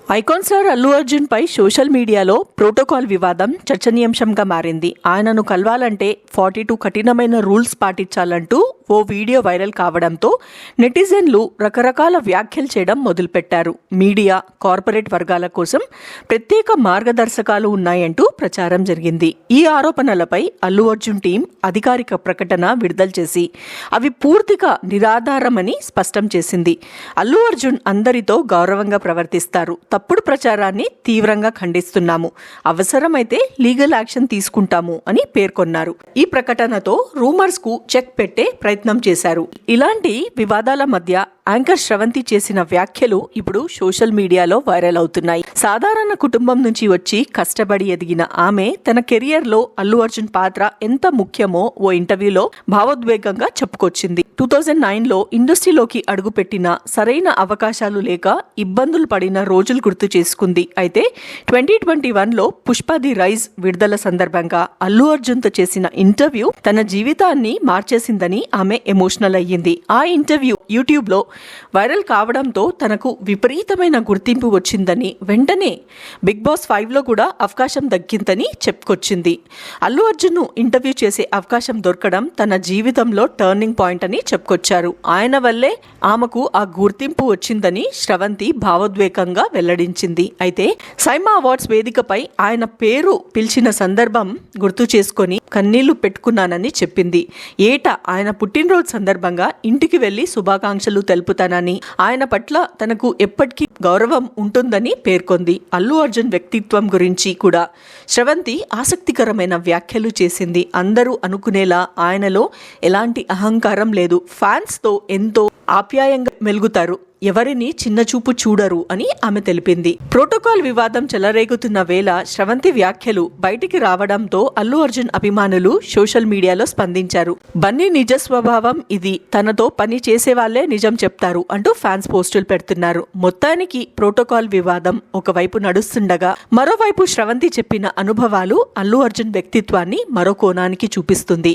Icon star Allu Arjun పై social మీడియాలో protocol వివాదం చర్చనీయాంశంగా మారింది. ఆయనను కలవాలంటే 42 కఠినమైన రూల్స్ పాటించాలంటూ ఓ వీడియో వైరల్ కావడంతో నెటిజన్లు రకరకాల వ్యాఖ్యలు చేయడం మొదలుపెట్టారు. మీడియా, కార్పొరేట్ వర్గాల కోసం ప్రత్యేక మార్గదర్శకాలు ఉన్నాయంటూ ప్రచారం జరిగింది. ఈ ఆరోపణలపై అల్లు అర్జున్ టీం అధికారిక ప్రకటన విడుదల చేసి అవి పూర్తిగా నిరాధారమని స్పష్టం చేసింది. అల్లు అర్జున్ అందరితో గౌరవంగా ప్రవర్తిస్తారు. తప్పుడు ప్రచారాన్ని తీవ్రంగా ఖండిస్తున్నాము. అవసరమైతే లీగల్ యాక్షన్ తీసుకుంటాము అని పేర్కొన్నారు. ఈ ప్రకటనతో రూమర్స్ కు చెక్ పెట్టే ప్రయత్నం చేశారు. ఇలాంటి వివాదాల మధ్య యాంకర్ శ్రవంతి చేసిన వ్యాఖ్యలు ఇప్పుడు సోషల్ మీడియాలో వైరల్ అవుతున్నాయి. సాధారణ కుటుంబం నుంచి వచ్చి కష్టపడి ఎదిగిన ఆమె తన కెరియర్ లో అల్లు అర్జున్ పాత్ర ఎంత ముఖ్యమో ఓ ఇంటర్వ్యూలో భావోద్వేగంగా చెప్పుకొచ్చింది. 2009లో ఇండస్ట్రీలోకి అడుగుపెట్టిన సరైన అవకాశాలు లేక ఇబ్బందులు పడిన రోజులు గుర్తు చేసుకుంది. అయితే 2021లో పుష్ప ది రైజ్ విడుదల సందర్భంగా అల్లు అర్జున్ తో చేసిన ఇంటర్వ్యూ తన జీవితాన్ని మార్చేసిందని ఆమె ఎమోషనల్ అయ్యింది. ఆ ఇంటర్వ్యూ యూట్యూబ్ లో వైరల్ కావడంతో తనకు విపరీతమైన గుర్తింపు వచ్చిందని, వెంటనే బిగ్ బాస్ 5లో కూడా అవకాశం దక్కిందని చెప్పుకొచ్చింది. అల్లు అర్జున్ ను ఇంటర్వ్యూ చేసే అవకాశం దొరకడం తన జీవితంలో టర్నింగ్ పాయింట్ అని చెప్పుకొచ్చారు. ఆయన వల్లే ఆమెకు ఆ గుర్తింపు వచ్చిందని శ్రవంతి భావోద్వేగంగా వెల్లడించింది. అయితే సైమా అవార్డ్స్ వేదికపై ఆయన పేరు పిలిచిన సందర్భం గుర్తు చేసుకొని కన్నీళ్లు పెట్టుకున్నానని చెప్పింది. ఏటా ఆయన పుట్టినరోజు సందర్భంగా ఇంటికి వెళ్లి శుభాకాంక్షలు తెలుపుతానని, ఆయన పట్ల తనకు ఎప్పటికీ గౌరవం ఉంటుందని పేర్కొంది. అల్లు అర్జున్ వ్యక్తిత్వం గురించి కూడా శ్రవంతి ఆసక్తికరమైన వ్యాఖ్యలు చేసింది. అందరూ అనుకునేలా ఆయనలో ఎలాంటి అహంకారం లేదు. ఫ్యాన్స్ తో ఎంతో ఆప్యాయంగా మెలుగుతారు. ఎవరిని చిన్నచూపు చూడరు అని ఆమె తెలిపింది. ప్రోటోకాల్ వివాదం చెలరేగుతున్న వేళ శ్రవంతి వ్యాఖ్యలు బయటికి రావడంతో అల్లు అర్జున్ అభిమానులు సోషల్ మీడియాలో స్పందించారు. బన్నీ నిజ స్వభావం ఇది, తనతో పని చేసే వాళ్లే నిజం చెప్తారు అంటూ ఫ్యాన్స్ పోస్టులు పెడుతున్నారు. మొత్తానికి ప్రోటోకాల్ వివాదం ఒకవైపు నడుస్తుండగా మరోవైపు శ్రవంతి చెప్పిన అనుభవాలు అల్లు అర్జున్ వ్యక్తిత్వాన్ని మరో కోణానికి చూపిస్తుంది.